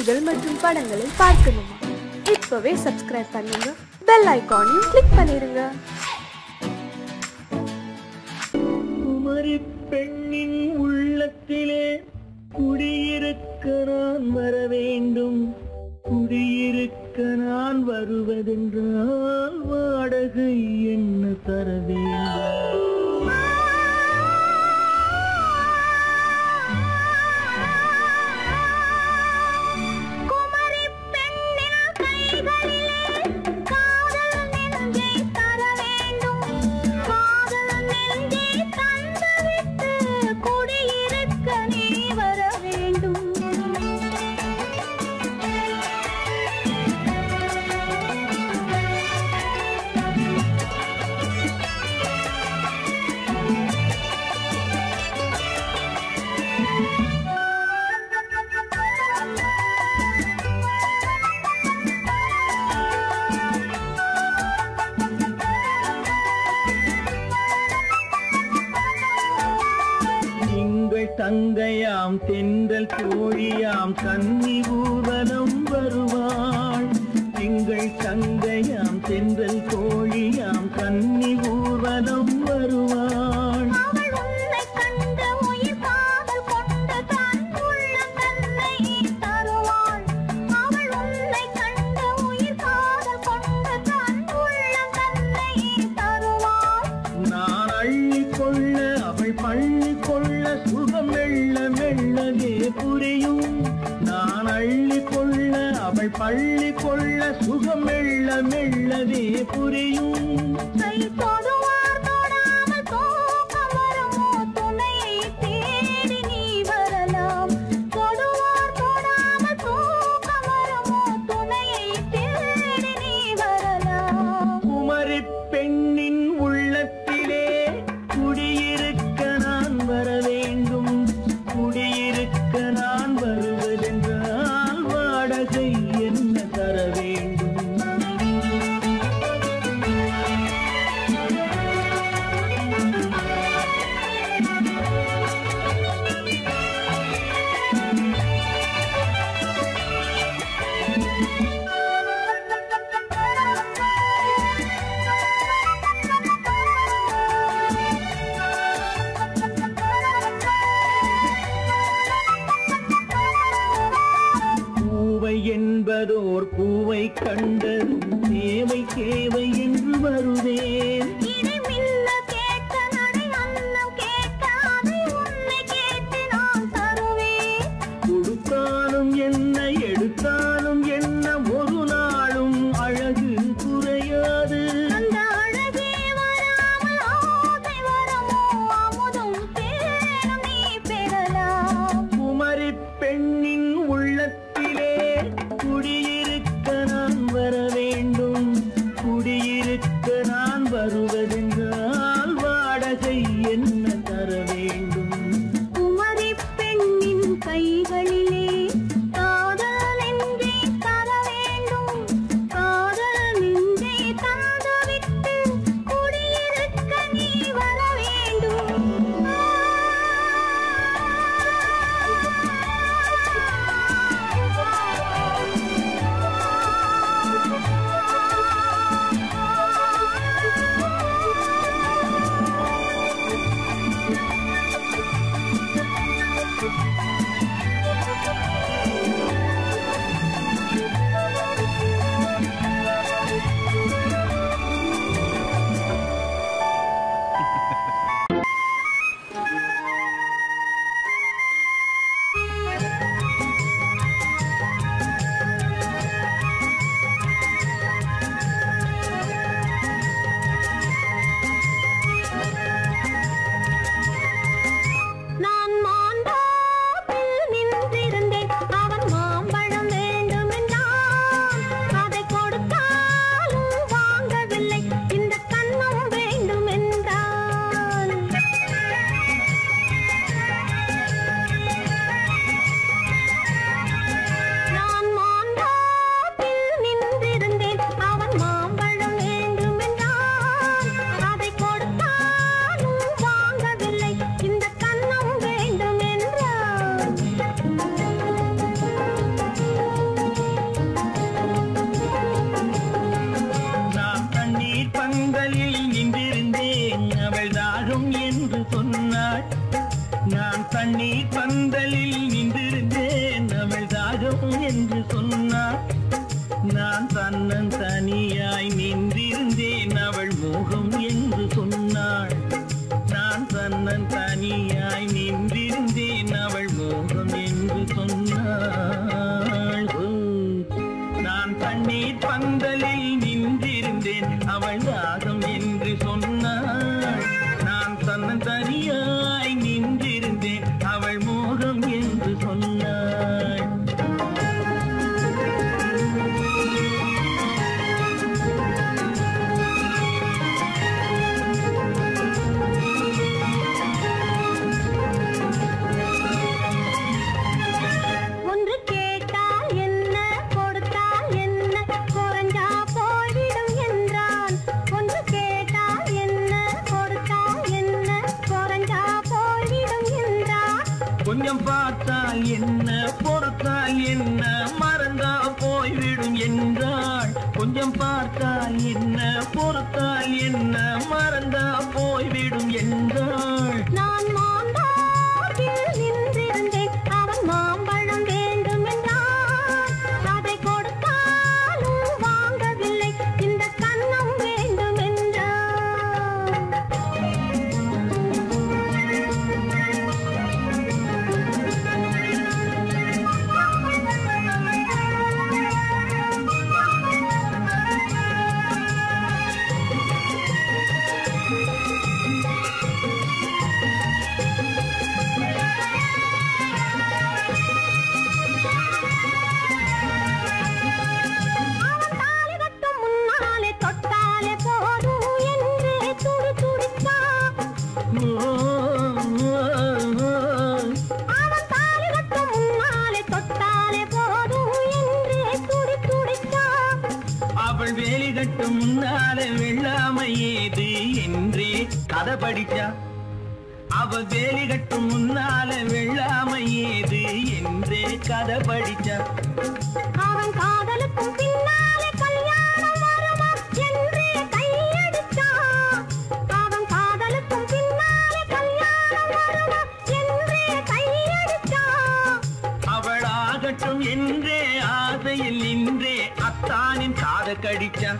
காணொளிகள் மற்றும் படங்களை பார்க்கணுமா? இப்பவே சப்ஸ்கிரைப் பண்ணுங்க, பெல் ஐகானையும் கிளிக் பண்ணிருங்க. குமரி பெண்ணின் உள்ளத்திலே குடியிருக்க நான் வர வேண்டும். குடியிருக்க நான் வருவதென்றால் வாடகை என்ன தர வேண்டும்? தங்கையாம் தென்றல் தோழியாம் கன்னி ஊர்வலம் வருவாள். எங்கள் தங்கையாம் தென்றல் தோழியாம் கன்னி ஊர்வலம் வருவாள். நான் அள்ளி கொள்ள அவள் பள்ளி கொள்ள சுகம் மெல்ல மெல்லவே புரியும். நான் அள்ளி கொள்ள அவள் பள்ளி கொள்ள சுகம் மெல்ல மெல்லவே புரியும். குமரி பெண்ணின் உள்ளத்திலே குடியிருக்க நான் வர வேண்டும். குடியிருக்க நான் வருவதென்றால் வாடகை என்ன தர வேண்டும்? என்பதோர் பூவை கண்டது தேவை தேவை என்று வருவேன். கொடுத்தாலும் என்ன எடுத்தாலும் என்ன ஒரு நாளும் அழகு குறையாது. குமரி பெண்ணின் உள்ளத்திலே குடியிருக்க நான் வர வேண்டும். குடியிருக்க நான் வருவதென்றால் வாடகை என்ன தர வேண்டும்? குமரி பெண்ணின் கைகளிலே காதல் என்றே என்று சொன்னாள். நான் தன்னன் தனியாய் நின்றிருந்தேன் அவள் மோகம் என்று சொன்னாள். நான் தன்னன் தனியாய் நின்றிருந்தேன் அவள் மோகம் என்று சொன்னாள். நான் தண்ணீர் பந்தலில் நின்றிருந்தேன் அவள் தாகம் என்று சொன்னாள். நான் தன்னன் தனியாய் நின்றிருந்தேன் அவள் மோகம் என்று சொன்னாள். கொஞ்சம் பார்த்தால் என்ன பொறுத்தால் என்ன மறந்தா போய்விடும் என்றாள். கொஞ்சம் பார்த்தால் என்ன பொறுத்தால் என்ன மறந்தா போய்விடும் என்றாள். நான் மாந்தாட்டில் நின்றிருந்தேன் அவன் மாம்பழம் வேண்டும் என்றான். அதை கொடுத்தாலும் வாங்கவில்லை இந்த கன்னம் வேண்டும் என்றான். அவள் வேலி கட்டும் முன்னாலே வெள்ளாமை ஏது என்றே கதை படிச்சா. அவள் வேலி கட்டும் முன்னாலே வெள்ளாமை ஏது என்றே கதை படிச்சா. அவன் காதலுக்கும் பின்னாலே கல்யாணம் வருமா என்றே கையடிச்சான். அவன் காதலுக்கும் பின்னாலே கல்யாணம் வருமா என்றே கையடிச்சான். அவள் ஆகட்டும் என்றே ஆசையில் நின்றே அத்தானின் காத கடிச்சா.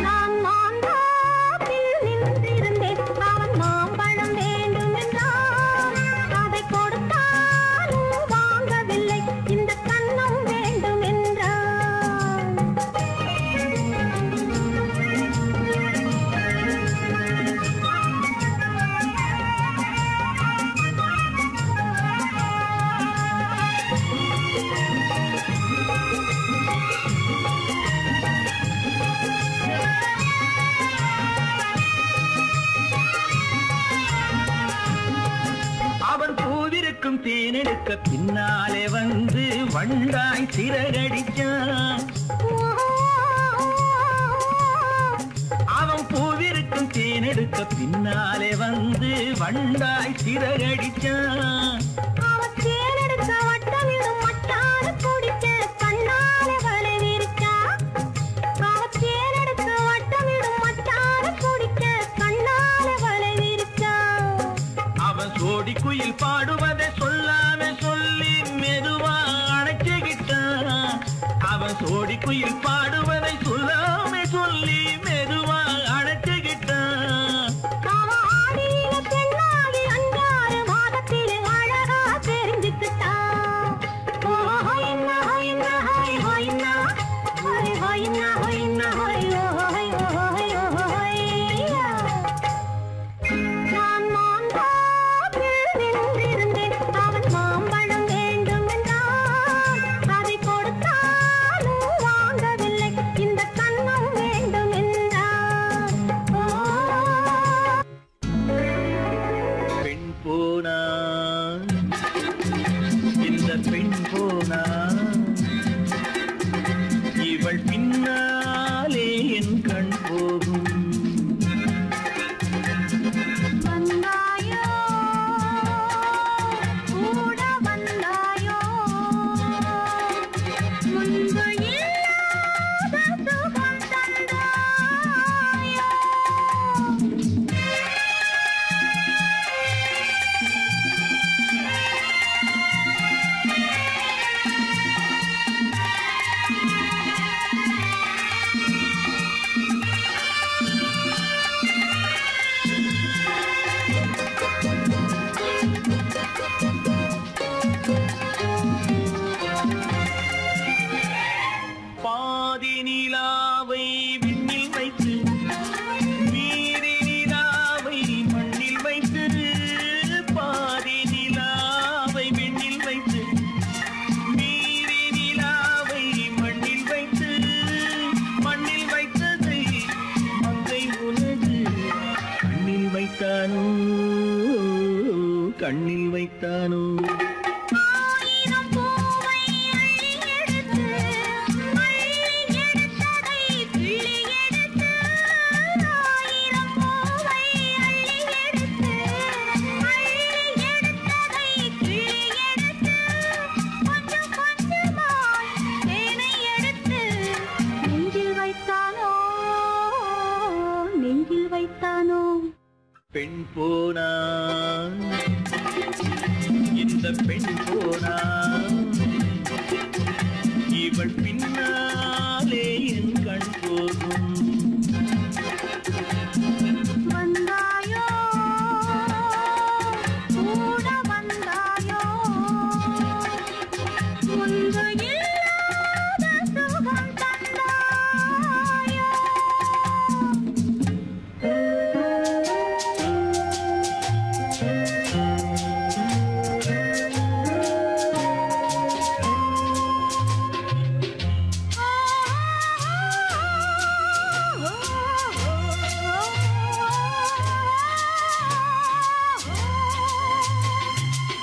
நான் மாந்தாட்டில் நின்றிருந்தேன் அவன் மாம்பழம் வேண்டும் என்றான். அதை கொடுத்தாலும் வாங்கவில்லை இந்த கன்னம் வேண்டும் என்றான். அவன் பூவிருக்கும் தேனெடுக்க பின்னாலே வந்து வண்டாய் சிறகடிச்சான். அவன் பூவிருக்கும் தேனெடுக்க பின்னாலே வந்து வண்டாய் சிறகடிச்சான். அவன் தேனெடுக்க வட்டமிடும் மட்டான குடிக்க கண்ணாலே வலை விரிச்சா. அவன் தேனெடுக்க வட்டமிடும் மட்டான குடிக்க கண்ணாலே வலை விரிச்சா. அவன் சோடி குயில் பாடுவதை சொல்லாம சொல்லி மெதுவா அணைச்சுக்கிட்டான். அவன் சோடி குயில் பாடுவதை சொல்லாம சொல்லி மெதுவா அணைச்சுக்கிட்டான். அவன் ஆடியில பெண்ணாகி 5-6 மாதத்திலே அழகா தெரிஞ்சுக்கிட்டா. நான் மாந்தாட்டில் நின்றிருந்தேன் வைத்தானோ கண்ணில் வைத்தானோ பெண் போனா இந்த பெண் போனா இவள் பின்னாலே என் கண் போகும் வந்தாயோ கூட வந்தாயோ முன்பு இல்லாத சுகம் தந்தாயோ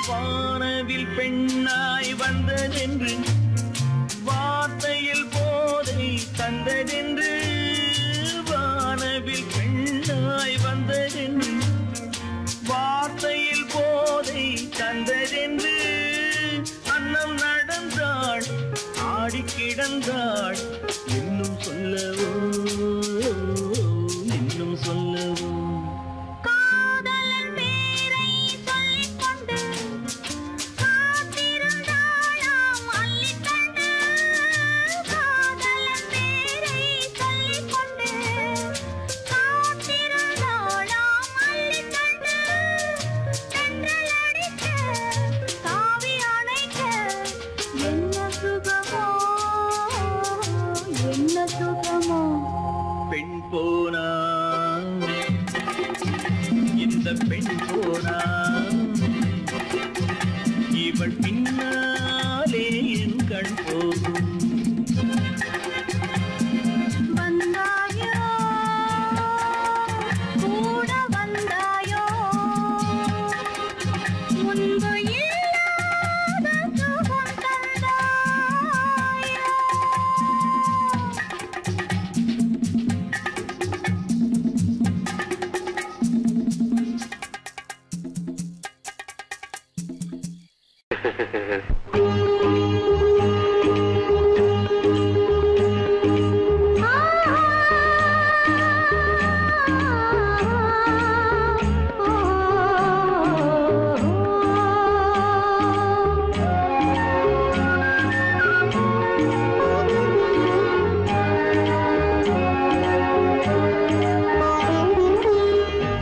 வானவில் பெண்ணாய் வந்ததென்று வார்த்தையில் போதை தந்ததென்று வானவில் பெண்ணாய் வந்ததென்று வார்த்தையில் போதை தந்ததென்று அன்னம் நடந்தாள் ஆடி கிடந்தாள் இன்னும் சொல்லவோ இன்னும் சொல்லவோ பெண் போனா இந்த பெண் போனா இவள் பின்னாலே என் கண் போகும் வந்தாயோ கூட வந்தாயோ முன்பு இல்லாத சுகம் தந்தாயோ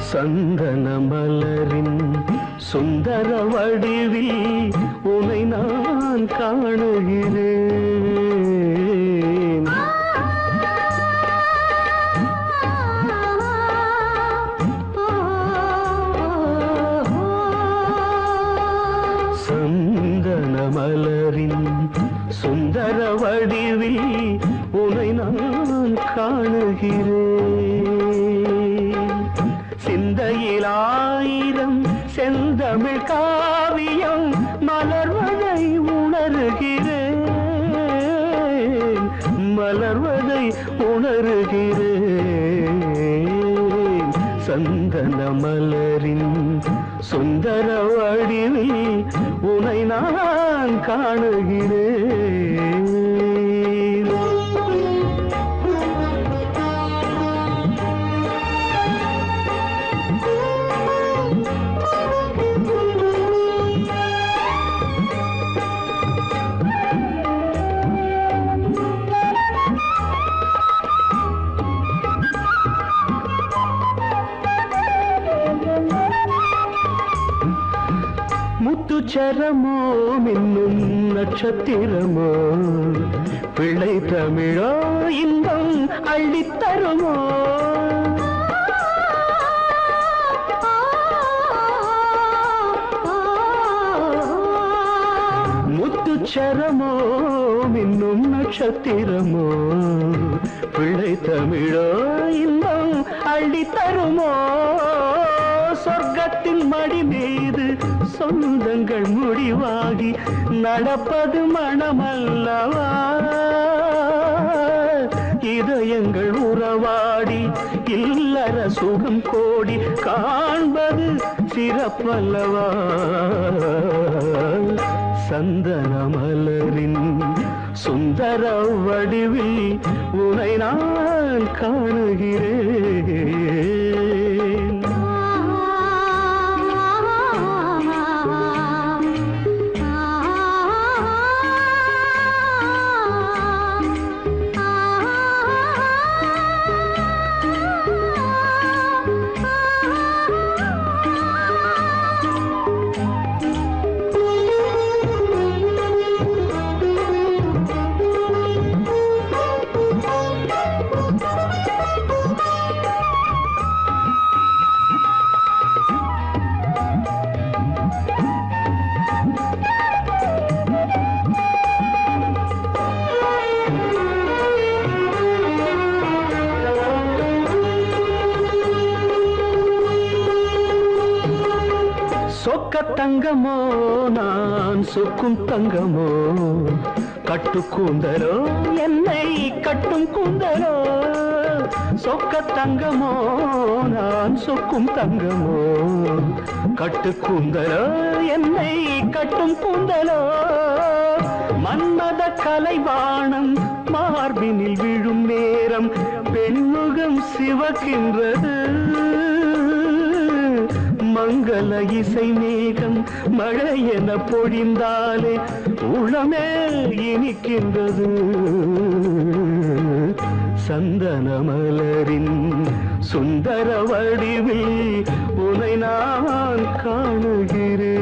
சந்தன மலரின் சுந்தர வடிவில் உனை நான் காணுகிறேன் சந்தன மலரின் சுந்தர வடிவில் உனை நான் காணுகிறேன் சிந்தையில் ஆயிரம் செந்தமிழ் காவியம் மலர்வதை உணர்கிறேன் மலர்வதை உணர்கிறேன் சந்தன மலரின் சுந்தர வடிவில் உனை நான் காணுகிறேன் முத்துச்சரமோ மின்னும் நட்சத்திரமோ பிள்ளை தமிழோ இன்பம் அள்ளித்தருமோ முத்துச்சரமோ மின்னும் நட்சத்திரமோ பிள்ளை தமிழோ இன்பம் அள்ளித்தருமோ சொர்க்கத்தின் மடி மீது சொந்தங்கள் முடிவாகி நடப்பது மனமல்லவா இதயங்கள் உறவாடி இல்லற சுகம் கோடி காண்பது சிறப்பல்லவா சந்தன மலரின் சுந்தர வடிவில் உனை நான் காணுகிறேன் சொக்க தங்கமோ நான் சொக்கும் தங்கமோ கட்டு கூந்தலோ என்னை கட்டும் கூந்தலோ சொக்க தங்கமோ நான் சொக்கும் தங்கமோ கட்டு கூந்தலோ என்னை கட்டும் கூந்தலோ மன்மத கலைவாணம் மார்பினில் விழும் நேரம் பெண்முகம் சிவக்கின்றது மங்கள இசை மேகம் மழை என பொழிந்தாலே உளமே இனிக்கின்றது சந்தன மலரின் சுந்தர வடிவில் உனை நான் காணுகிறேன்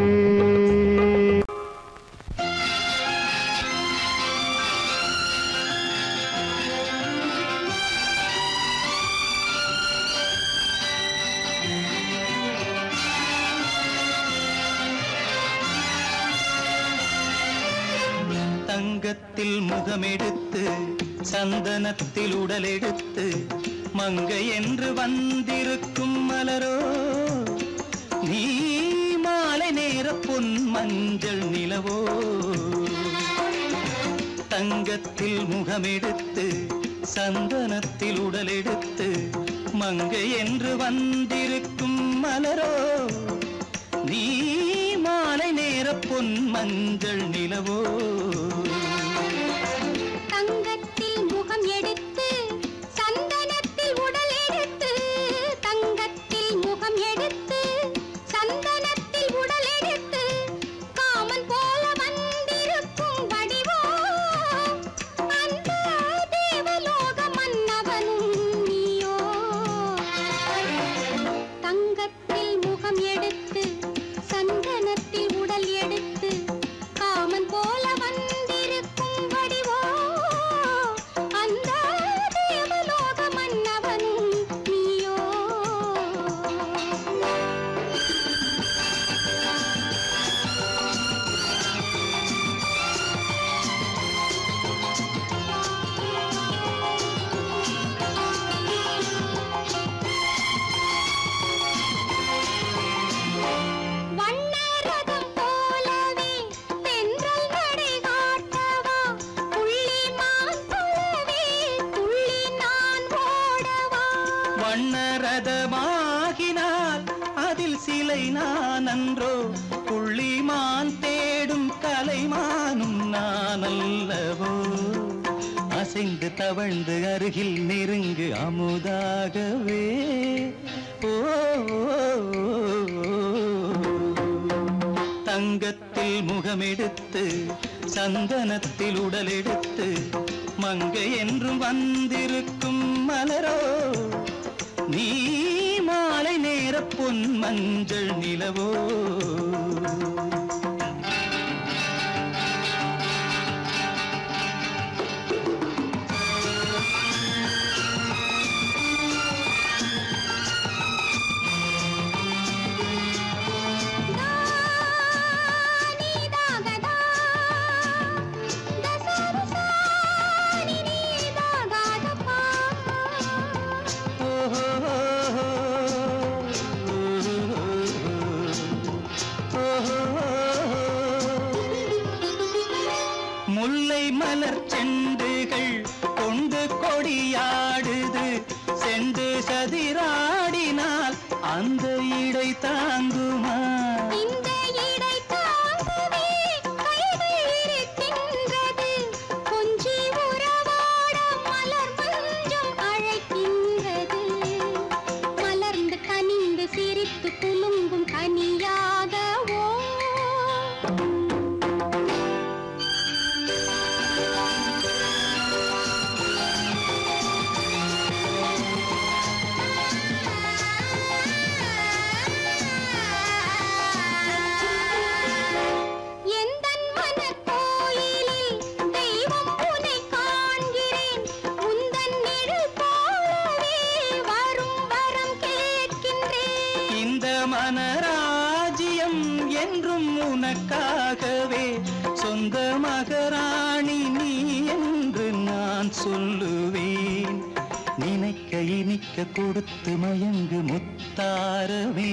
தங்கத்தில் முகமெடுத்து சந்தனத்தில் உடலெடுத்து மங்கை என்று வந்திருக்கும் மலரோ நீ மாலை நேர பொன் மஞ்சள் நிலவோ தங்கத்தில் முகமெடுத்து சந்தனத்தில் உடலெடுத்து மங்கை என்று வந்திருக்கும் மலரோ நீ மாலை நேர பொன் மஞ்சள் நிலவோ தங்கத்தில் முகம் எடுத்து சந்தனத்தில் உடல் எடுத்து தங்கத்தில் முகம் எடுத்து சந்தனத்தில் உடல் எடுத்து காமன் போல வந்திருக்கும் வடிவோ அந்த தேவலோக மன்னவனும் நீயோ தங்கத்தில் முகம் எடுத்து சந்தனத்தில் உடல் எடுத்து காமன் போல வந்திருக்கும் வடிவோ அந்த தேவலோக மன்னவனும் நீயோ வண்ணரதம் போலவே தென்றல் நடை காட்டவா புள்ளிமான் போலவே துள்ளி நான் ஓடவா வண்ணரதமாகினால் அதில் சிலை நான் அன்றோ புள்ளிமான் தேடும் கலைமானும் நான் அல்லவோ அசைந்து தவழ்ந்து அருகில் நெருங்கு அமுதாகவே ஓ தங்கத்தில் முகமெடுத்து சந்தனத்தில் உடலெடுத்து மங்கை என்றும் வந்திருக்கும் மலரோ நீ மாலை நேர பொன் மஞ்சள் நிலவோ கதிராடினால் அந்த இடை தாங்குமா? இந்த இடை தாங்குவே கைகள் இருக்கின்றது. கொஞ்சி உறவாட மலர் மஞ்சம் அழைக்கின்றது. மலர்ந்து கனிந்து சிரித்து குலுங்கும் கனியாகவோ எந்தன் மனக்கோயிலில் தெய்வம் உன்னை காண்கிறேன். உந்தன் நிழல் போலவே வரும் வரம் கேட்கின்றேன். இந்த மனராஜ்யம் என்றும் உனக்காகவே, சொந்த மகராணி நீ என்று நான் சொல்லுவேன். நினைக்க இனிக்க கொடுத்து மயங்கு முத்தாரவே.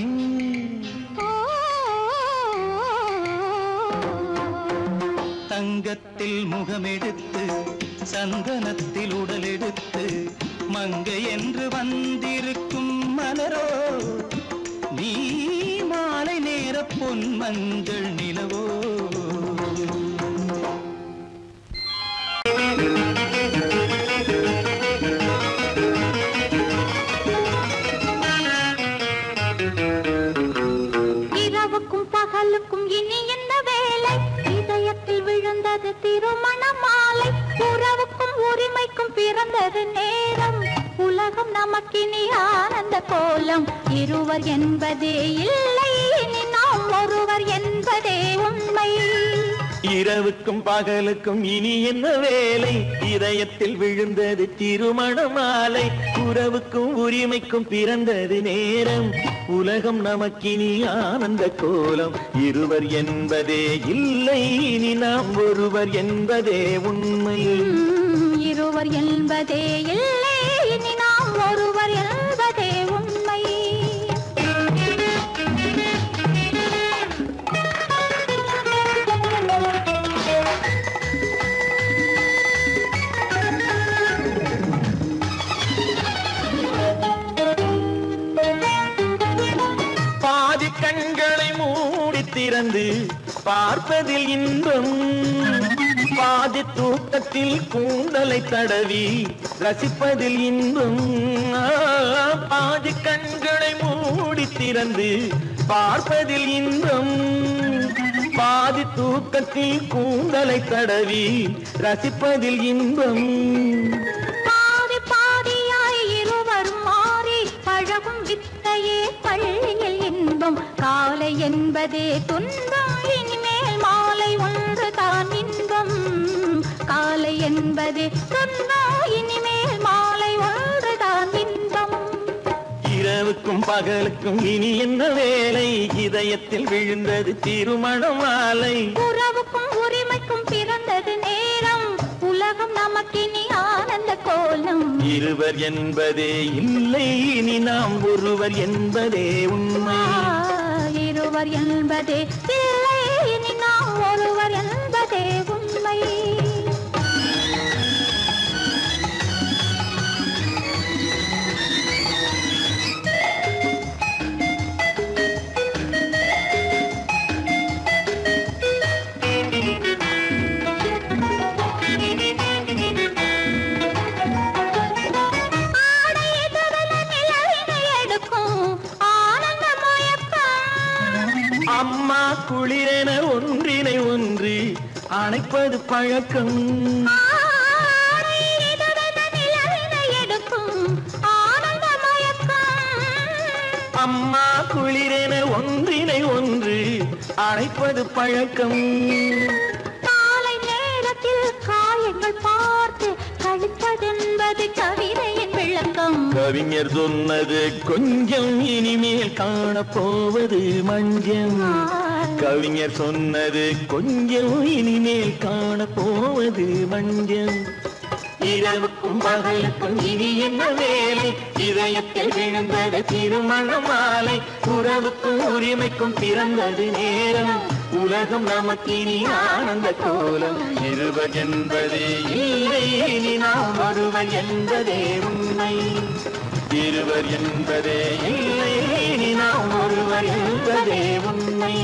தங்கத்தில் முகமெடுத்து சந்தனத்தில் உடலெடுத்து மங்கை என்று வந்திருக்கும் மலரோ, நீ மாலை நேர பொன் மஞ்சள் நிலவோ. இரவுக்கும் பகலுக்கும் இனி என்ன வேலை? இதயத்தில் விழுந்தது திருமண மாலை. உறவுக்கும் உரிமைக்கும் பிறந்தது நேரம். உலகம் நமக்கினி ஆனந்த கோலம். இருவர் என்பதே இல்லை, இனி நாம் ஒருவர் என்பதே உண்மை. இரவுக்கும் பகலுக்கும் இனி என்ன வேலை? இதயத்தில் விழுந்தது திருமண மாலை. உறவுக்கும் உரிமைக்கும் பிறந்தது நேரம். உலகம் நமக்கினி ஆனந்த கோலம். இருவர் என்பதே இல்லை, இனி நாம் ஒருவர் என்பதே உண்மை. இருவர் என்பதே இல்லை, இனி நாம் ஒருவர் என்பதே உண்மை. பாதி கண்களை மூடி திறந்து பார்ப்பதில் இன்பம். பாதி தூக்கத்தில் கூந்தலை தடவி ரசிப்பதில் இன்பம். பாதி கண்களை மூடி திறந்து பார்ப்பதில் இன்பம். பாதி தூக்கத்தில் கூந்தலை தடவி ரசிப்பதில் இன்பம். பாதி பாதியாய் இருவரும் மாறி பழகும் வித்தையே பள்ளியில் இன்பம். காலை என்பதே துன்பம், இனிமேல் மாலை ஒன்று தான் இன்பம். காலை என்பதே துன்பம், இனிமேல் மாலை ஒன்று தான் இன்பம். இரவுக்கும் பகலுக்கும் இனி என்ன வேலை? இதயத்தில் விழுந்தது திருமண மாலை. உறவுக்கும் உரிமைக்கும் பிறந்தது நேரம். உலகம் நமக்கினி ஆனந்த கோலம். இருவர் என்பதே இல்லை, இனி நாம் ஒருவர் என்பதே உண்மை. இருவர் என்பதே இல்லை, இனி நாம் ஒருவர் என்பதே உண்மை. அம்மா குளிரென ஒன்றினை ஒன்று அணைப்பது பழக்கம். அம்மா குளிரென ஒன்றினை ஒன்று அணைப்பது பழக்கம். காலை நேரத்தில் காயங்கள் பார்த்து கழிப்பதென்பது கவிதையின் விளக்கம். கவிஞர் சொன்னது கொஞ்சம், இனிமேல் காணப்போவது மஞ்சம். கவிஞர் சொன்னது கொஞ்சம், இனிமேல் காணப்போவது மஞ்சம். இரவுக்கும் பகலுக்கும் இனி என்ன வேலை? இதயத்தில் விழுந்தது திருமண மாலை. உறவுக்கும் உரிமைக்கும் பிறந்தது நேரம். உலகம் நமக்கினி ஆனந்த கோலம். இருவர் என்பதே இல்லை, இனி நாம் ஒருவர் என்பதே உண்மை. இருவர் என்பதே இல்லை, நாம் ஒருவர் என்பதே உண்மை.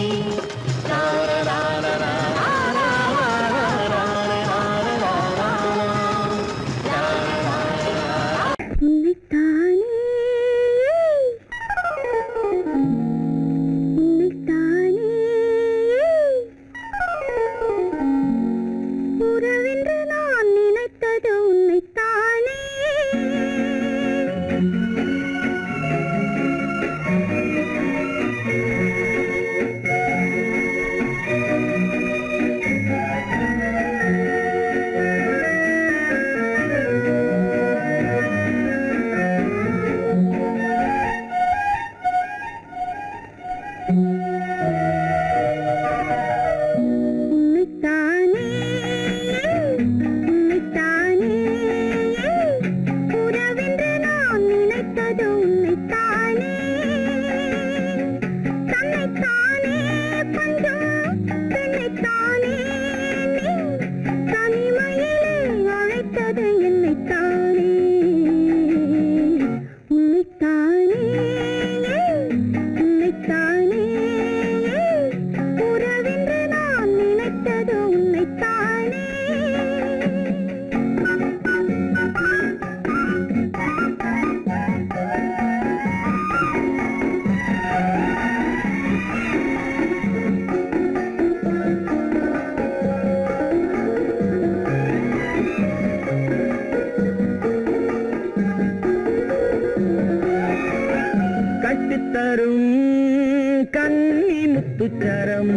முத்துச்சரம்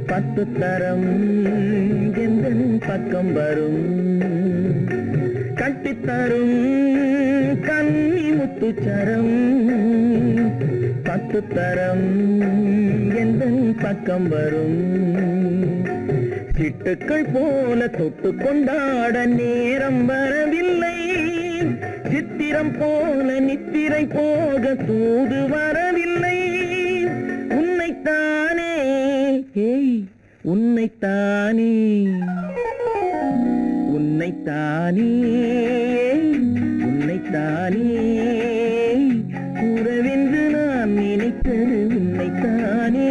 10 தரம் எந்தன் பக்கம் வரும் கட்டித்தரும் கன்னி முத்துச்சரம் 10 தரம் எந்தன் பக்கம் வரும் சிட்டுக்கள் போல தொட்டு கொண்டாட நேரம் வரவில்லை சித்திரம் போல நித்திரை போக தூது வரவில்லை உன்னைத்தானே உன்னைத்தானே உன்னைத்தானே உன்னைத்தானே உறவென்று நான் நினைத்தது உன்னைத்தானே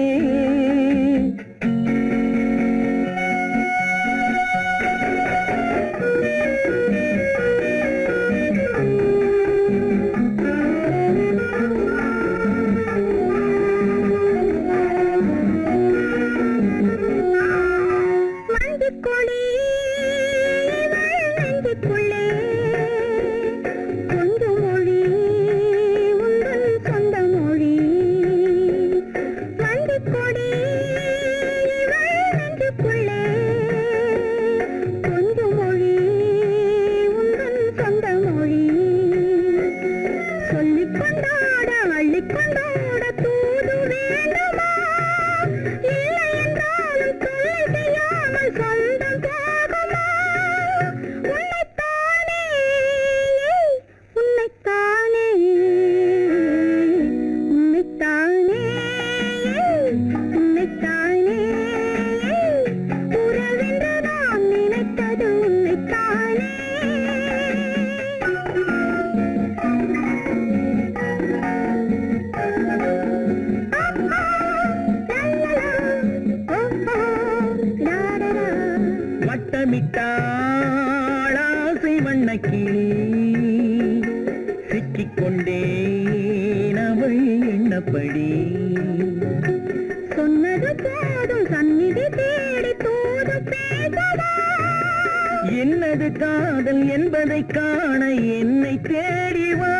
என்னது காதல் என்பதை காண என்னை தேடிவா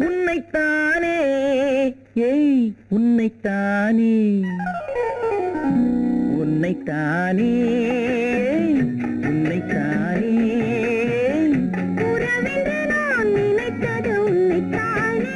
உன்னைத்தானே உன்னைத்தானே உன்னைத்தானே உன்னைத்தானே உறவென்று நான் நினைத்தது உன்னைத்தானே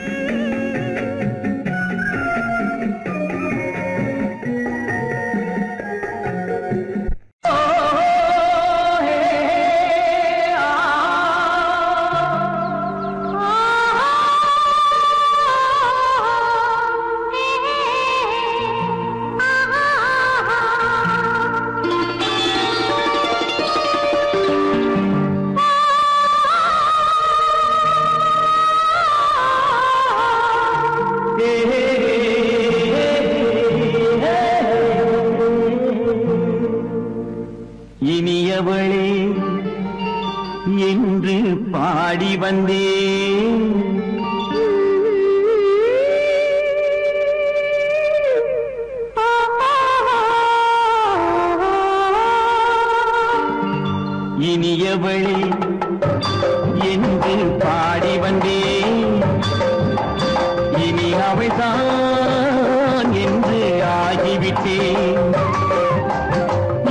ஆகிவிட்டேன்.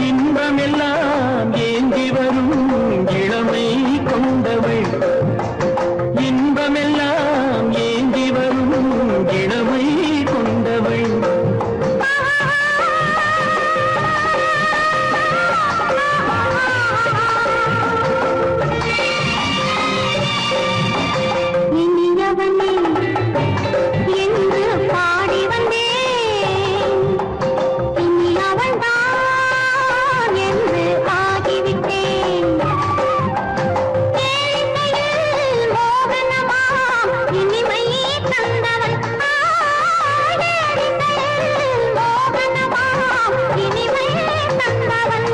இன்பமெல்லாம் ஏந்தி வரும் இளமை கொண்டவள், இன்பமெல்லாம் ஏந்தி வரும் இளமை கொண்டவள். இனியவனே என்று பாடி வந்தேன், இனி அவன்தான் என்று ஆகிவிட்டேன். கேளிக்கையில் மோகனமாம் இனிமை தந்தவன், கேளிக்கையில் மோகனமாம் இனிமை தந்தவன்.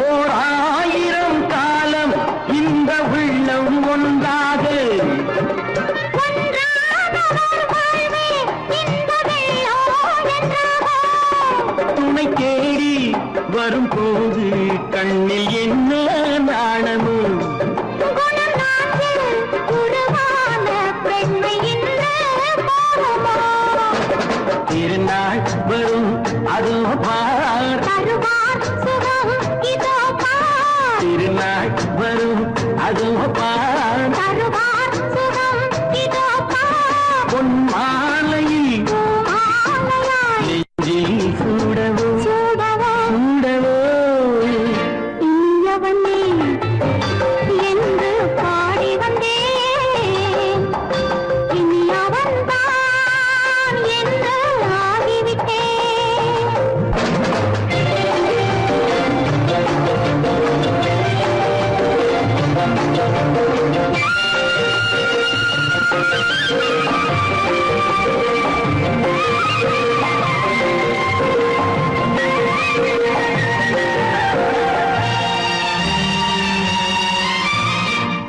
ஓர் 1000 காலம் இந்த உள்ளம் ஒன்றாக துணை தேடி வரும்போது கண்ணில் என்ன நாணமோ, திருநாள் வரும் அதோ பார், திருநாள் வரும் அதோ பார். பொன் மாலையில் நெஞ்சில் சூடவோ சூடவோ. இனியவனே என்று பாடி வந்தேன், இனி அவன்தான் என்று ஆகிவிட்டேன்.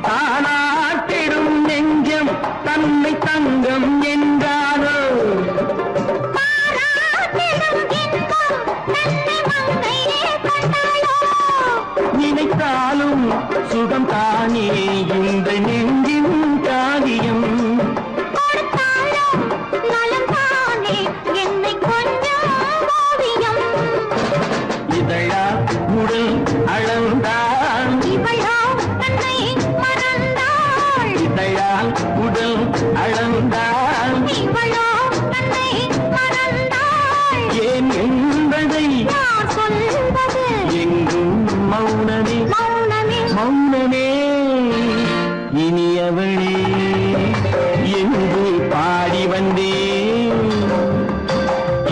தானாட்டிடும் நெஞ்சம் தன்னை தங்கம் என்றாரோ, நினைத்தாலும் சுகம் தானே இந்த நெஞ்சின் காரியம். இதழா உடல் அளந்தாள், இதழால் உடல் அளந்தாள். ஏன் என்பதை எங்கும் மௌனமே மௌனமே. இனியவளே என்று பாடி வந்தேன்,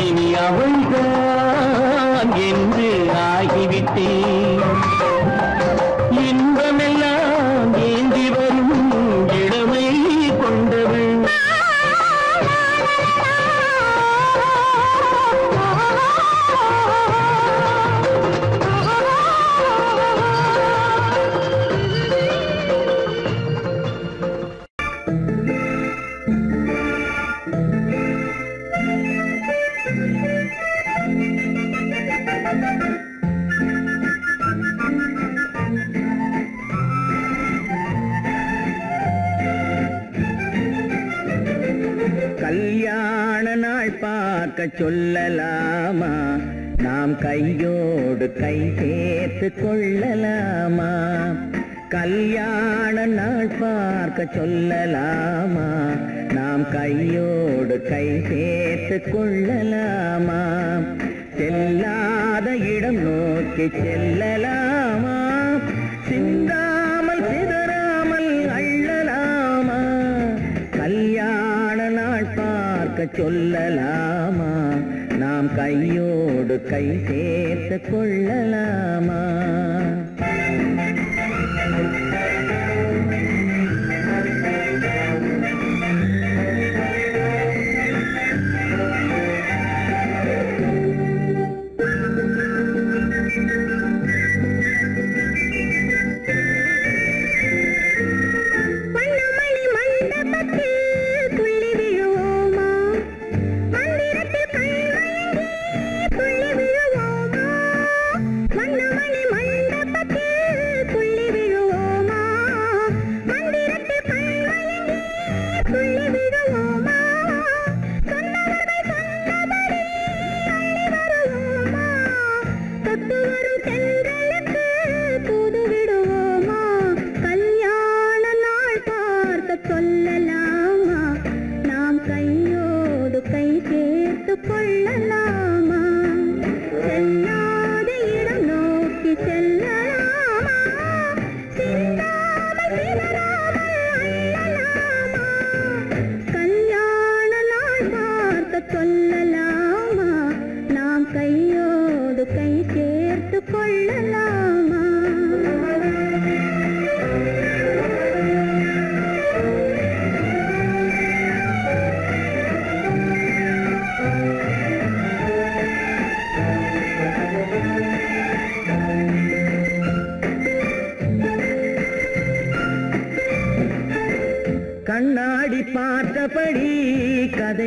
இனி அவள்தான் என்று ஆகிவிட்டேன். இன்பமெல்லாம் ஏந்தி வரும் இளமை கொண்டவள். கல்யாண நாள் பார்க்க சொல்லலாமா, நாம் கையோடு கை சேர்த்து கொள்ளலாமா. கல்யாண நாள் பார்க்க சொல்லலாமா, நாம் கையோடு கை சேர்த்து கொள்ளலாமா. செல்லாத இடம் நோக்கி செல்லலாமா, சிந்தாமல் சிதறாமல் அள்ளலாமா. கல்யாண நாள் பார்க்க சொல்லலாமா, நாம் கையோடு கை சேர்த்து கொள்ளலாமா.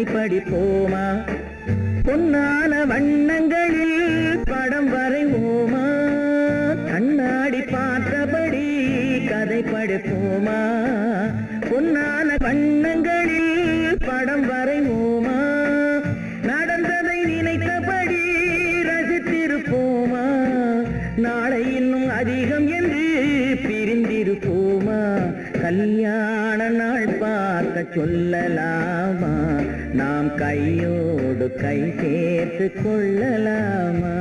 கதை படிப்போமா பொன்னான வண்ணங்களில் படம் வரைவோமா கண்ணாடி பார்த்தபடி கதை படிப்போமா பொன்னான வண்ணங்களில் படம் வரைவோமா நடந்ததை நினைத்தபடி ரசித்திருப்போமா நாளை இன்னும் அதிகம் என்று பிரிந்திருப்போமா கல்யாண நாள் பார்க்க சொல்லலாமா நாம் கையோடு கை சேர்த்து கொள்ளலாமா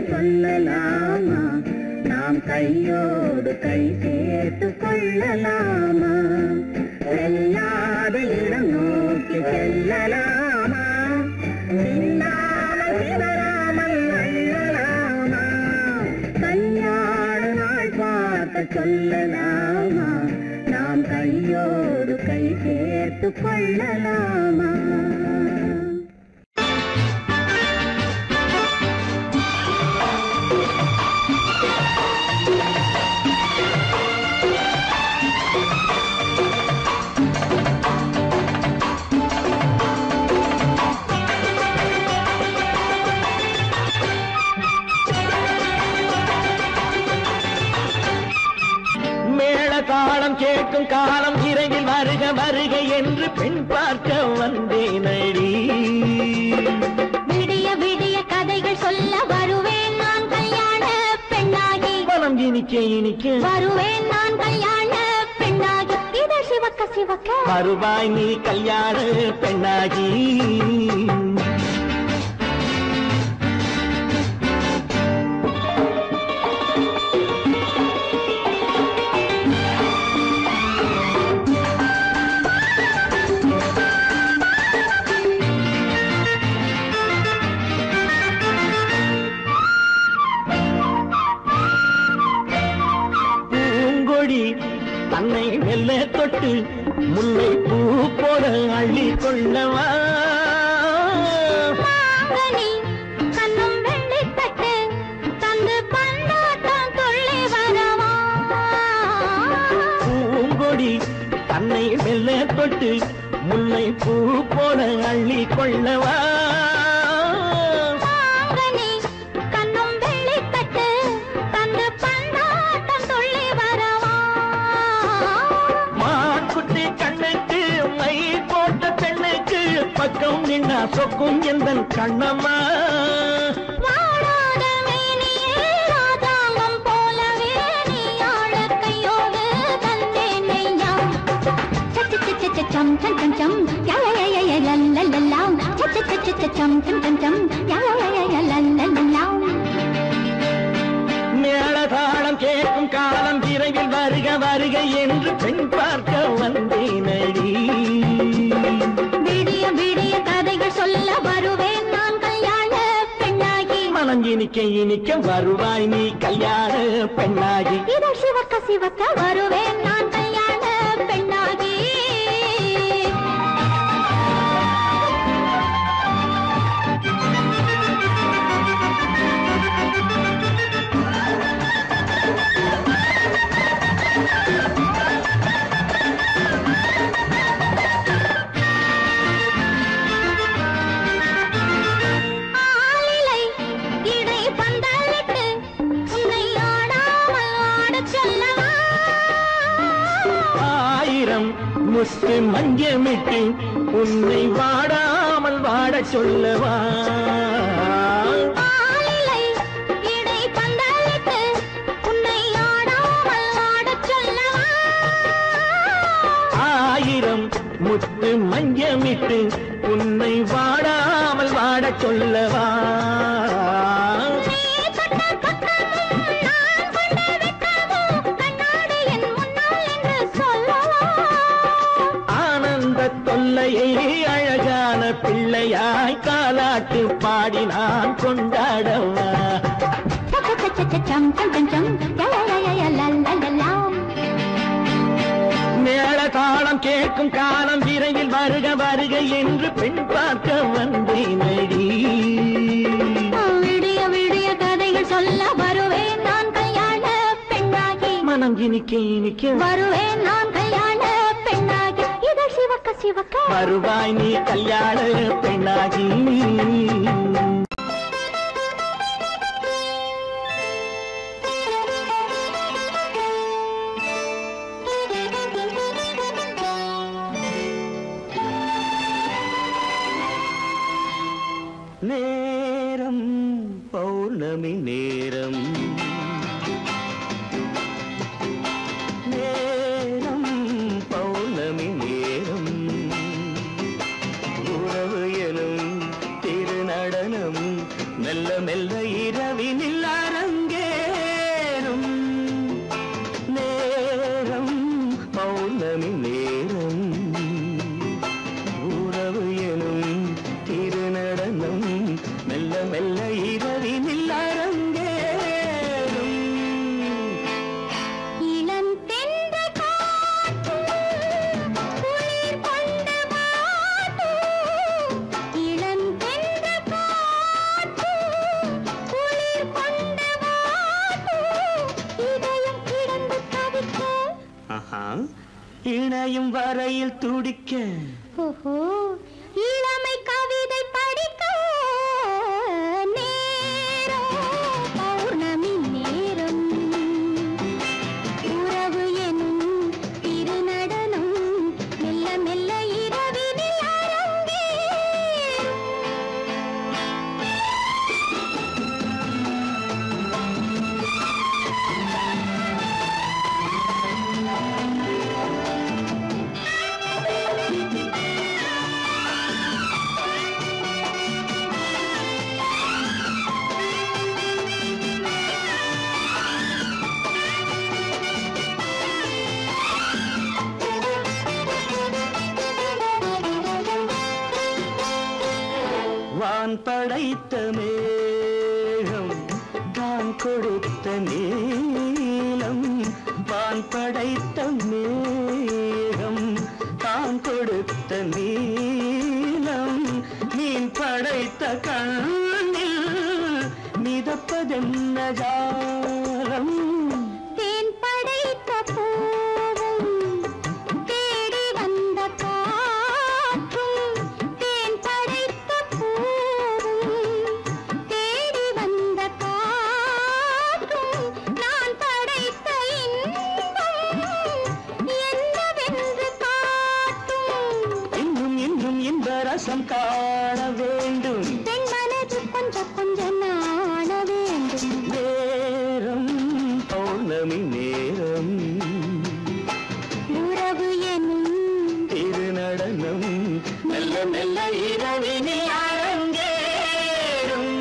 சொல்லலாமா நாம் கையோடு கை சேர்த்து கொள்ளலாமா செல்லாத இடம் நோக்கி செல்லலாமா சிந்தாமல் சிதறாமல் அள்ளலாமா கல்யாண நாள் பார்க்க சொல்லலாமா நாம் கையோடு கை சேர்த்து கொள்ளலாமா தாளம் கேட்கும் காலம் விரைவில் வருக வருக என்று பெண் பார்க்க வந்தேனடி விடிய விடிய கதைகள் சொல்ல வருவேன் நான் கல்யாண பெண்ணாகி மனம் இனிக்க இனிக்க வருவேன் நான் கல்யாண பெண்ணாகி இதை சிவக்க சிவக்க வருவாய் நீ கல்யாண பெண்ணாகி தன்னை மெல்ல தொட்டு முல்லை பூ போட அள்ளி கொள்ளவா கண்ணும் வெள்ளி தட்டு தந்து பந்தாட்டம் துள்ளி வரவா பூங்கொடி தன்னை மெல்ல தொட்டு முல்லை பூ போட அள்ளி கொள்ளவா பக்கம் நின்னா சொக்கும் எந்தன் கண்ணம்மா வாழாத மேனியே ராஜாங்கம் போலவே நீ ஆழ கையோடு தந்தேன் நெய்யாம் சச்ச சச்ச சம் சம் சம் சம் யய லல்லல்லாம் சச்ச சச்ச சம் சம் சம் சம் யய லல்லல்லாம் மேளதாளம் கேட்கும் காலம் விரைவில் வருக வருக என்று பெண் பார்க்க வந்தேனடி விடிய விடிய கதைகள் சொல்ல வருவேன் நான் கல்யாண பெண்ணாகி மனம் இனிக்க இனிக்க வருவாய் நீ கல்யாண பெண்ணாகி இதை சிவக்க சிவக்க வருவேன் நான் கல்யாண பெண்ணாகி முத்து மஞ்சமிட்டு உன்னை வாடாமல் வாட சொல்லவா முத்து மஞ்சமிட்டு உன்னை வாடாமல் வாடச் சொல்லவா? ஆனந்த தொல்லையை அழகான பிள்ளையாய் காலாட்டு பாடி நான் கொண்டாடவா? மேள தாளம் கேட்கும் காலம் விரைவில் வருக வருக என்று பெண் பார்க்க வந்தேனடி. விடிய விடிய கதைகள் சொல்ல வருவேன் நான் கல்யாண பெண்ணாகி. மனம் இனிக்க இனிக்க வருவேன் நான் கல்யாண பெண்ணாகி. இதழ் சிவக்க சிவக்க வருவாய் நீ கல்யாண பெண்ணாகி. நேரம் பௌர்ணமி நேரம், நேரம் பௌர்ணமி நேரம், உறவு எனும் திருநடனம் மெல்ல மெல்ல இரவினில் அரங்கேறும். நேரம் பௌர்ணமி நேரம், உறவு எனும் திருநடனம் மெல்ல மெல்ல இரவினில் அரங்கேறும். இளம் தென்ற காற்று குளிர் கொண்டு வாட்டும். இளம் தென்ற காற்று குளிர் கொண்டு வாட்டும். இதயம் கிடந்து தவிக்க. இணையும் வரையில் துடிக்க. ஓஹோ, இளமை கவிதை படிக்க. நேரம் பௌர்ணமி நேரம், உறவு எனும் திருநடனம் மெல்ல மெல்ல இரவினில் அரங்கேறும். வான் படைத்த மேகம் தான் கொடுத்த நீலம். வான் படைத்த மேகம் தான் கொடுத்த நீலம். மீன் படைத்த கண்ணில் மிதப்பதென்ன ஜாலம். தேன் படைத்த பூவும் தேடி வந்த காற்றும். தேன் படைத்த பூவும் தேடி வந்த காற்றும். நான் படைத்த இன்பம் என்னவென்று காட்டும். இன்னும் இன்னும் இந்த ரசம் காண வேண்டும். பெண் மனது கொஞ்சம் கொஞ்சம் நாண வேண்டும். நேரம் பௌர்ணமி நேரம், உறவு எனும் திருநடனம் மெல்ல மெல்ல இரவினில் அரங்கேறும்.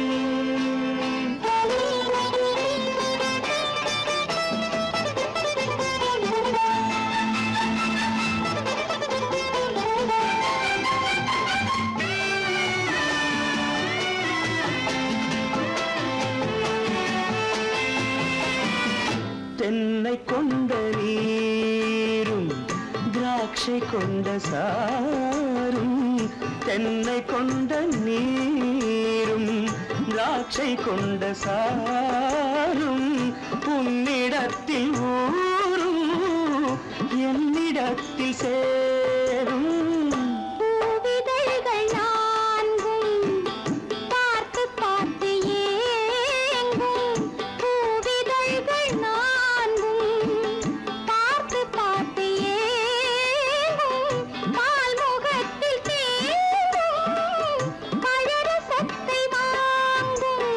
தென்னை கொண்ட நீரும் திராட்சை கொண்ட சாரும். தென்னை கொண்ட நீரும் திராட்சை கொண்ட சாரும். உன்னிடத்தில் ஊரும் என்னிடத்தில் சேரும். பூவிதழ்கள் நான்கும் பார்த்து பார்த்து ஏங்கும். பூவிதழ்கள் நான்கும் பார்த்து பார்த்து ஏங்கும். பால்முகத்தில் தேங்கும் பழரசத்தை வாங்கும்.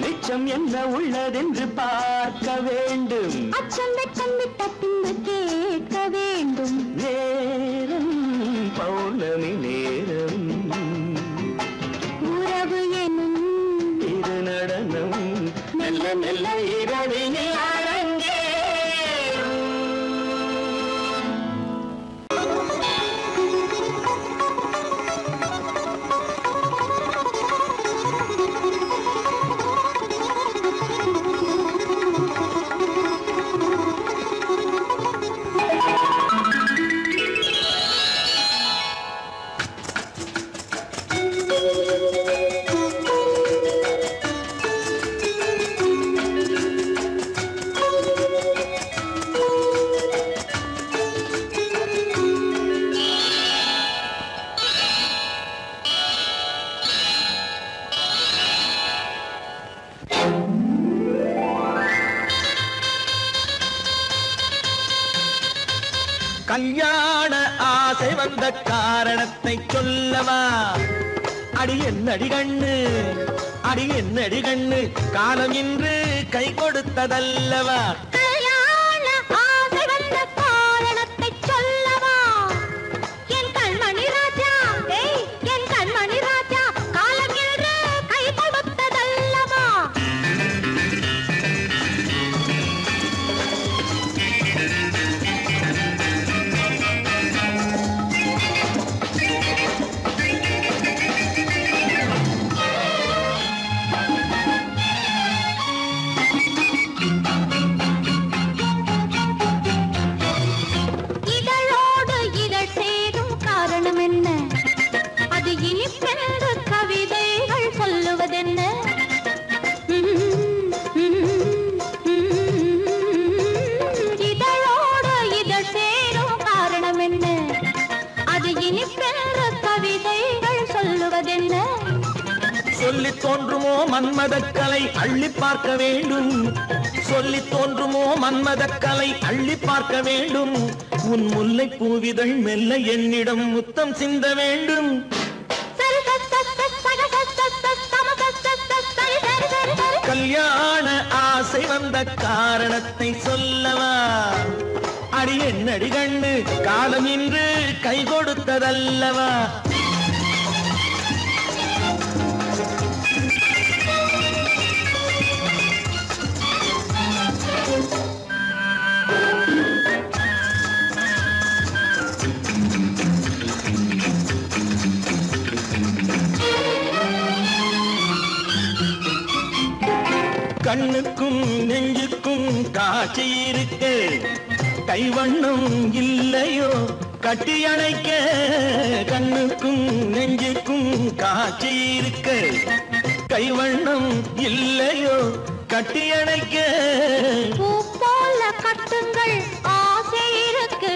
நிச்சம் என்ன உள்ளதென்று பார்க்க வேண்டும். அச்சம் வெச்சம் விட்ட பின்பு கேட்க வேண்டும். நேரம் பௌர்ணமி கல்யாண ஆசை வந்த காரணத்தை சொல்லவா? அடி என்னடி கண்ணு, அடி என்னடி கண்ணு, காலம் இன்று கை கொடுத்ததல்லவா? கல்யாண ஆசை வந்த காரணத்தை சொல்லவா? என் கண்மணி ராஜா, என் கண்மணி ராஜா, காலம் இன்று கை கொடுத்ததல்லவா? இதழோடு இதழ் சேரும் காரணம் என்ன? அது இனிப்பென்று கவிதைகள் சொல்லுவதென்ன? இதழோடு இதழ் சேரும் காரணம் என்ன? அது இனிப்பென்று கவிதைகள் சொல்லுவதென்ன? சொல்லி தோன்றுமோ மன்மதக்கலை அள்ளி பார்க்க வேண்டும், சொல்லி தோன்றுமோ மன்மதக்கலை அள்ளி பார்க்க வேண்டும். உன் முல்லை பூவிதழ் மெல்ல என்னிடம் முத்தம் சிந்த வேண்டும். கல்யாண ஆசை வந்த காரணத்தை சொல்லவா? அடி என்னடி கண்ணு, காலம் இன்று கை கொடுத்ததல்லவா? கண்ணுக்கும் நெஞ்சுக்கும் காட்சி இருக்கு, கைவண்ணம் இல்லையோ கட்டி அணைக்க? கண்ணுக்கும் நெஞ்சுக்கும் காட்சி இருக்கு, கைவண்ணம் இல்லையோ கட்டி அணைக்க? பூ போல கட்டுங்கள் ஆசை இருக்கு,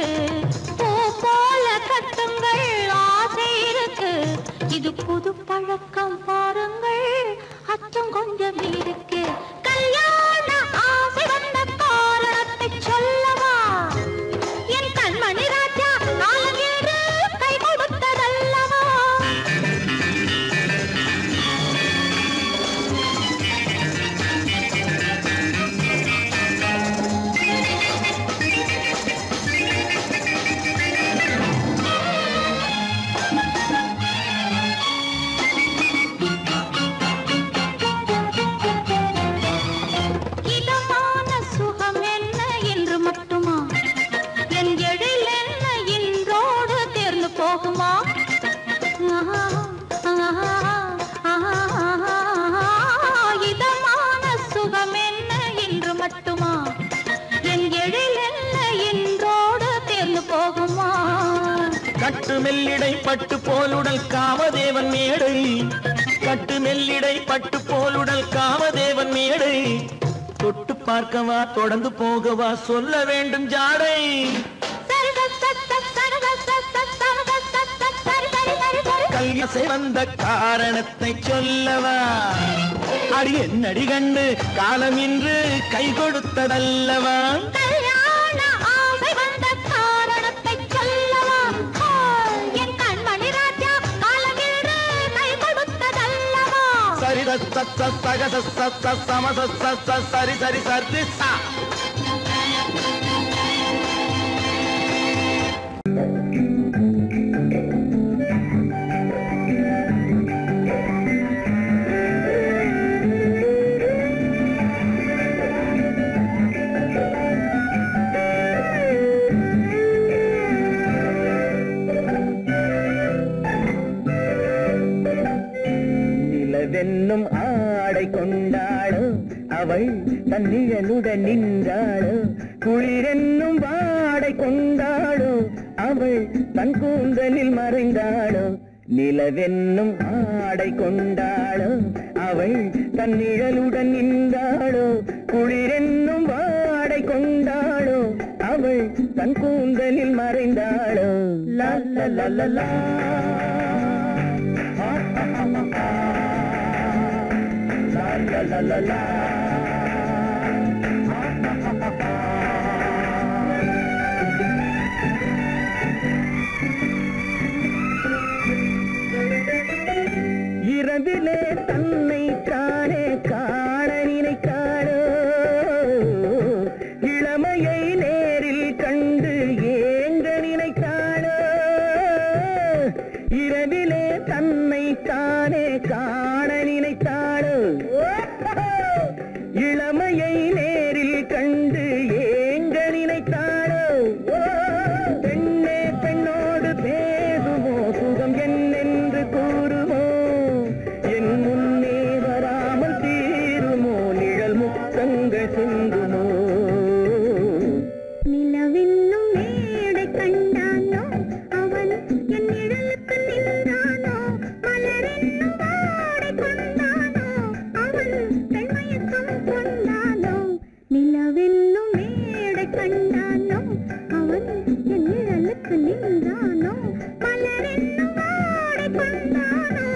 பூ போல கட்டுங்கள் ஆசை இருக்கு. இது புது பழக்கம் பாருங்கள், அச்சம் கொஞ்சம் இருக்கு. கல்யாண ஆசை வந்த காரணத்தை சொல்லவா? என் கண்மணி ராஜா, காலம் இன்று கை கொடுத்ததல்லவா? இதமான சுகம் என்ன என்று மட்டுமா? என் எழில் என்ன இன்றோடு தேர்ந்து போகுமா? இதமான சுகம் என்ன என்று மட்டுமா? என் எழில் என்ன இன்றோடு தேர்ந்து போகுமா? கட்டு மெல்லிடை பட்டு போலுடல் காமதேவன் மேடை, கட்டு மெல்லிடை பட்டு போலுடல் காமதேவன் மேடை. தொட்டு பார்க்கவா தொடர்ந்து போகவா சொல்ல வேண்டும் ஜாடை? கல்யாண வந்த காரணத்தை சொல்லவா? அடி என்னடி கண்டு, காலம் இன்று கை கொடுத்ததல்லவா? கல்யாண ஆசை வந்த காரணத்தை சொல்லவா? என் கண்மணி ராஜா, காலம் இன்று கை கொடுத்ததல்லவா? சரி சக சம சரி சரி சரி சா. நிலவென்னும் ஆடை கொண்டாளோ அவள் தன்னிழலுடன் நின்றாளோ, குளிரென்னும் வாடை கொண்டாளோ அவள் தன் கூந்தலில் மறைந்தாளோ. நிலவென்னும் ஆடை கொண்டாளோ அவள் தன் நிழலுடன் நின்றாளோ, குளிரென்னும் வாடை கொண்டாளோ அவள் தன் கூந்தலில் மறைந்தாளோ. லா லா லா லா லா la la la la. இரவிலே தன்னை தானே காண நினைத்தாளோ இளமையை நேரில் கண்டு ஏங்க நினைத்தாளோ இரவிலே தன்னை தானே காண நினைத்தாளோ இளமையை நேரில் கண்டு ஏங்க நினைத்தாளோ பெண்ணே பெண்ணோடு பேசுமோ சுகம் என்னென்று கூறுமோ என் முன்னே வராமல் தீருமோ நிழல் முத்தங்கள் சிந்துமோ நிலவென்னும் மேடை கண்டானோ அவன் என் நிழலுக்கு நின்றானோ மலரென்னும் வாடை கொண்டானோ அவன் பெண்மயக்கம் கொண்டானோ நிலவென்னும் மேடை கண்டானோ அவன் என் நிழலுக்கு நின்றானோ மலரென்னும் வாடை கொண்டானோ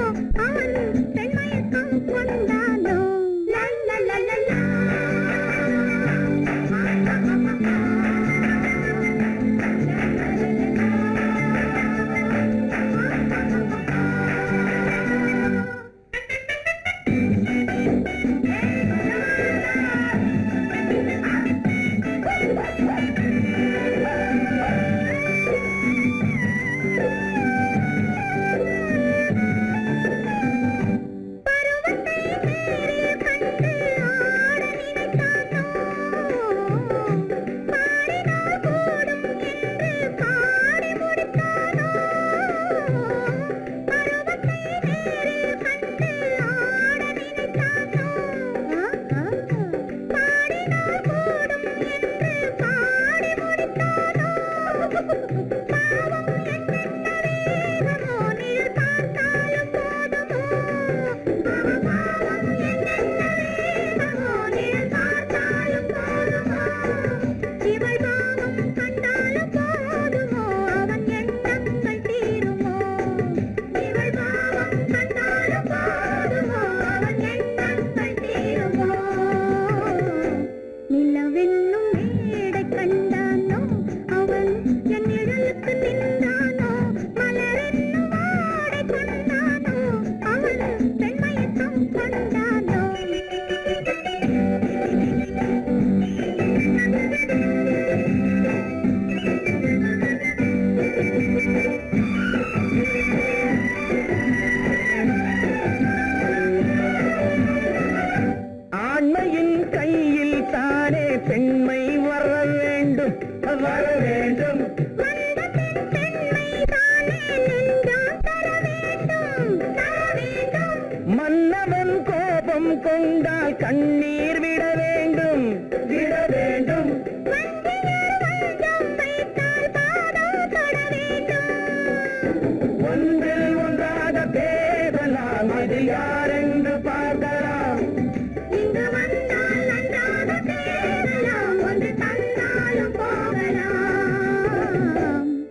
அவன் பெண்மயக்கம் கொண்டானோ லா லா லா லா லா. ஆண்மையின் கையில் தானே பெண்மை வர வேண்டும் வர வேண்டும் மன்னவன் கோபம் கொண்டால் கண்ணீர் விட வேண்டும் விட வேண்டும் ஒன்றில் ஒன்றாக பேசலாம் அது யாரென்று பார்க்கலாம்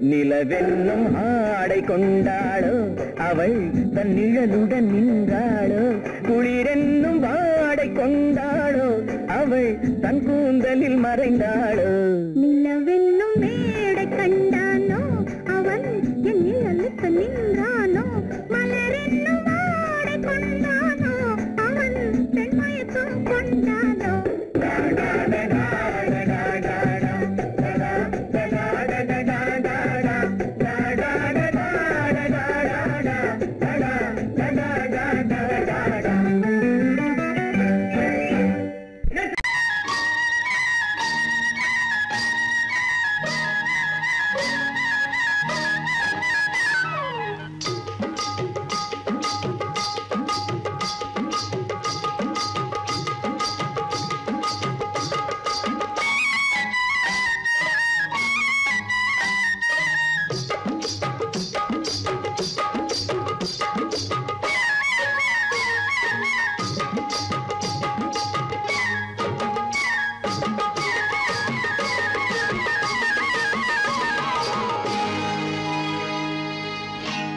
நிலவென்னும் ஆடை கொண்டாளோ அவள் தன் நிழலுடன் நின்றாளோ குளிரென்னும் வாடை கொண்டாளோ அவள் தன் கூந்தலில் மறைந்தாளோ நிலவென்னும் மேடை கண்டானோ அவன் என் நிழலுக்கு நின்றானோ மலரென்னும் வாடை கொண்டானோ அவன் பெண்மயக்கம் கொண்டானோ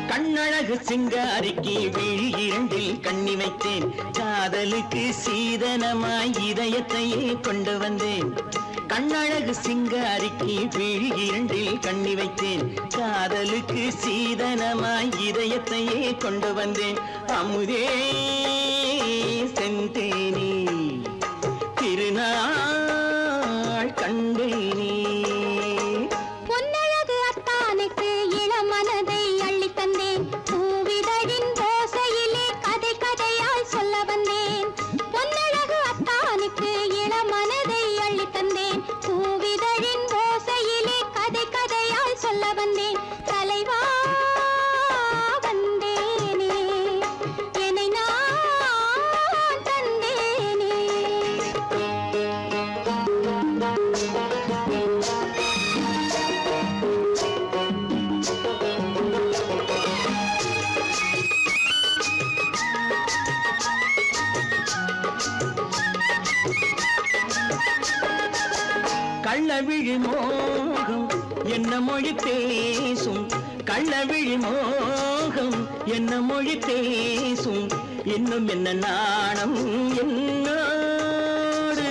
கண்ணழகு சிங்காரிக்கு விழி இரண்டில் கண்ணி வைத்தேன் காதலுக்கு சீதனமாய் இதயத்தையே கொண்டு வந்தேன் கண்ணழகு சிங்காரிக்கு விழி இரண்டில் கண்ணி வைத்தேன் காதலுக்கு சீதனமாய் இதயத்தையே கொண்டு வந்தேன் அமுதே செந்தேனே திருநாள் கண்டேனே பொன்னழகு அத்தானுக்கு இளமனதை அள்ளி தந்தேன் பூவிதழின் ஓசையிலே கதை கதையாய் சொல்ல வந்தேன் பொன்னழகு அத்தானுக்கு இளமனதை அள்ளி தந்தேன் பூவிதழின் ஓசையிலே கதை கதையாய் சொல்ல வந்தேன் தலைவா வந்தேனே என்னை நான் தந்தேனே கள்ளவிழி மோகம் என்ன மொழி பேசும் கள்ளவிழி மோகம் என்ன மொழி பேசும் இன்னும் என்ன நாணம் என்னோடு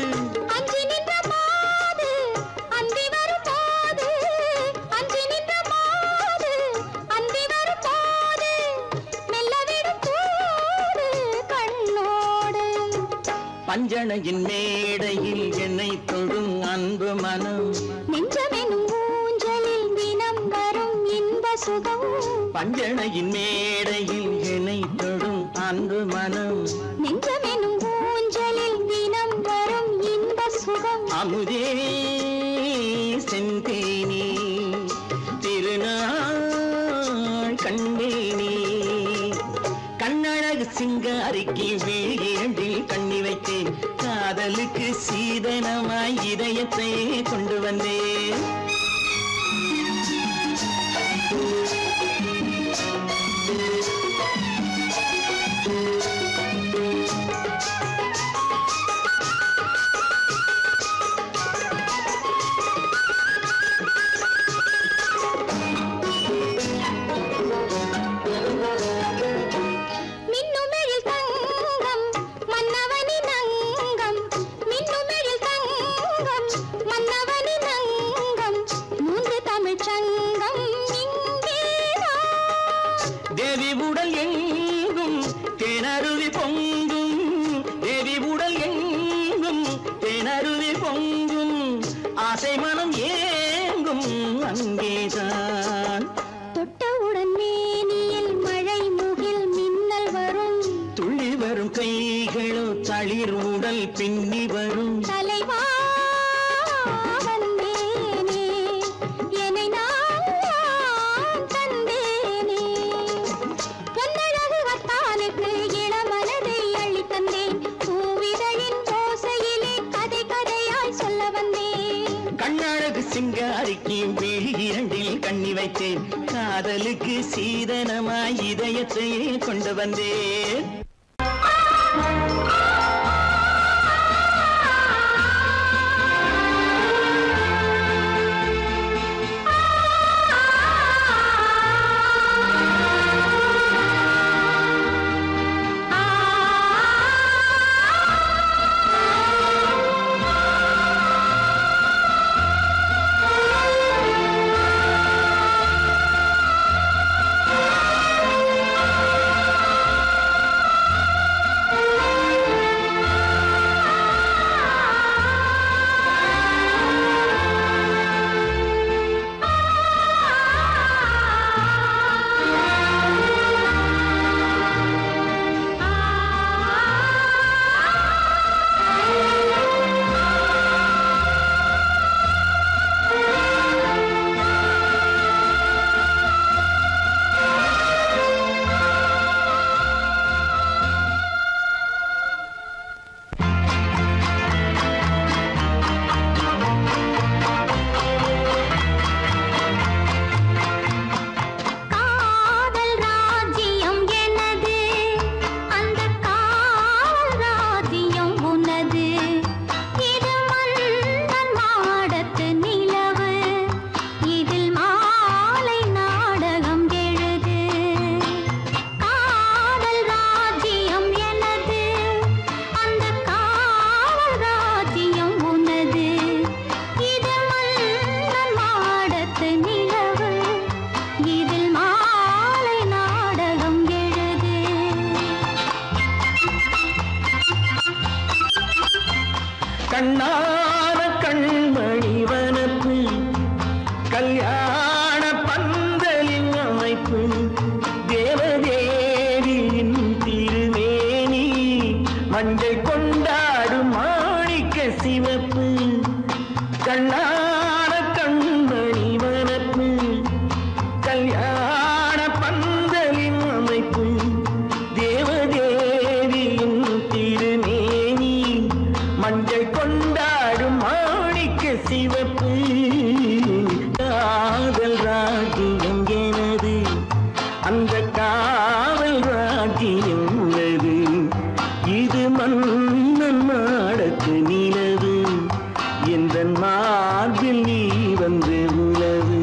அஞ்சி நின்ற மாது அந்தி வரும் போது அஞ்சி நின்ற மாது அந்தி வரும் போது மெல்ல விடும் போது கண்ணோடு பஞ்சணையின் மேடையில் என்னை தொடும் அன்பு மனம் நெஞ்சமெனும் ஊஞ்சலில் தினம் வரும் இன்ப சுகம் பஞ்சணையின் மேடையில் என்னை தொடும் அன்பு மனம் நெஞ்சமெனும் ஊஞ்சலில் தினம் வரும் இன்ப சுகம் அமுதே செந்தேனே திருநாள் கண்டேனே கண்ணழகு சிங்காரிக்கு விழி இரண்டில் கண்ணி வைத்தேன் காதலுக்கு சீதனமாய் இதயத்தை கொண்டு வந்தேன் மின்னுமெழில் தங்கம் மன்னவனின் அங்கம் மின்னுமெழில் தங்கம் மன்னவனின் அங்கம் மூன்று தமிழ்ச் சங்கம் இங்கேதான் தேவி உடல் எங்கும் தேனருவி பொங்கும் தேவி உடல் எங்கும் தேனருவி பொங்கும் ஆசை மனம் ஏங்கும் அங்கேதான் தொட்டவுடன் மேனியில் மழை முகில் மின்னல் வரும் துள்ளி வரும் கைகளோ தளிர் உடல் பின்னி வரும் தலைவா வந்தேனே என்னை நான் தந்தேனே பொன்னழகு வத்தானுக்கு இளமனதை அள்ளி தந்தேன் பூவிதழின் ஓசையிலே கதை கதையாய் சொல்ல வந்தேன் கண்ணழகு சிங்காரிக்கு விழி இரண்டில் கண்ணி வைத்தேன் காதலுக்கு சீதனமாய் இதயத்தையே கொண்டு வந்தேன் ஆ மஞ்சள் கொண்டாடும் மாணிக்க சிவப்பு கண்ணான கண்மணி வனப்பு கல்யாண பந்தலின் அமைப்பு தேவதேவியின் திருமேனி மஞ்சள் கொண்டாடும் மாணிக்க சிவப்பு காதல் ராஜ்யம் எனது அந்த காவல் ராஜ்யம் உள்ளது இது மன்னன் மாடத்து நிலவு எந்த மார்பில் நீ வந்து உலவு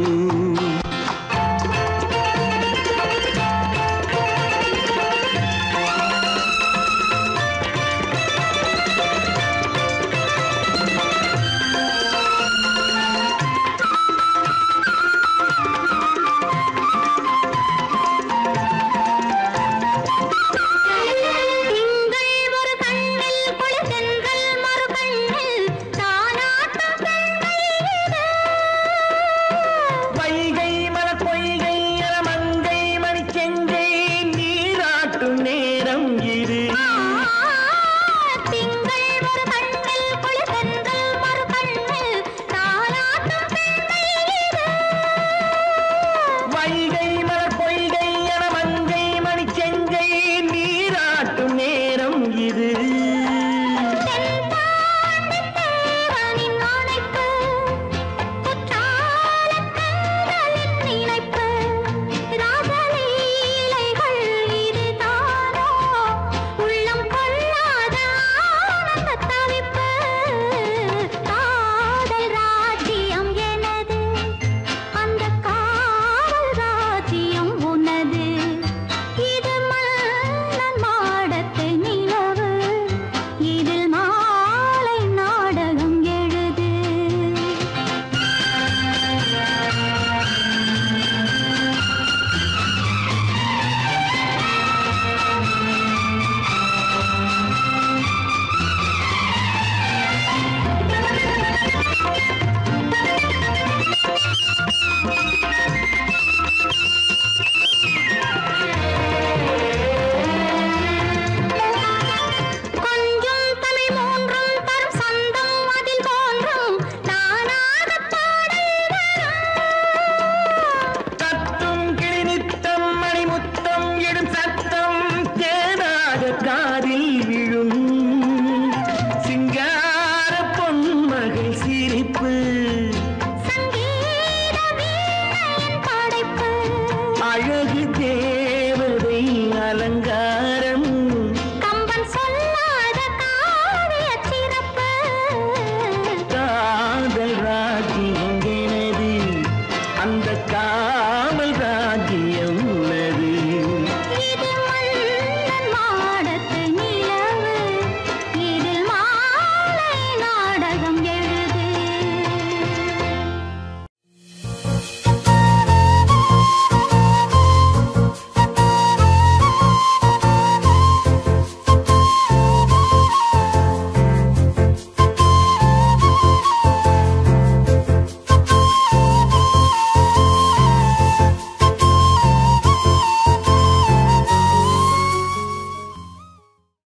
அழகு தேவதை அலங்கார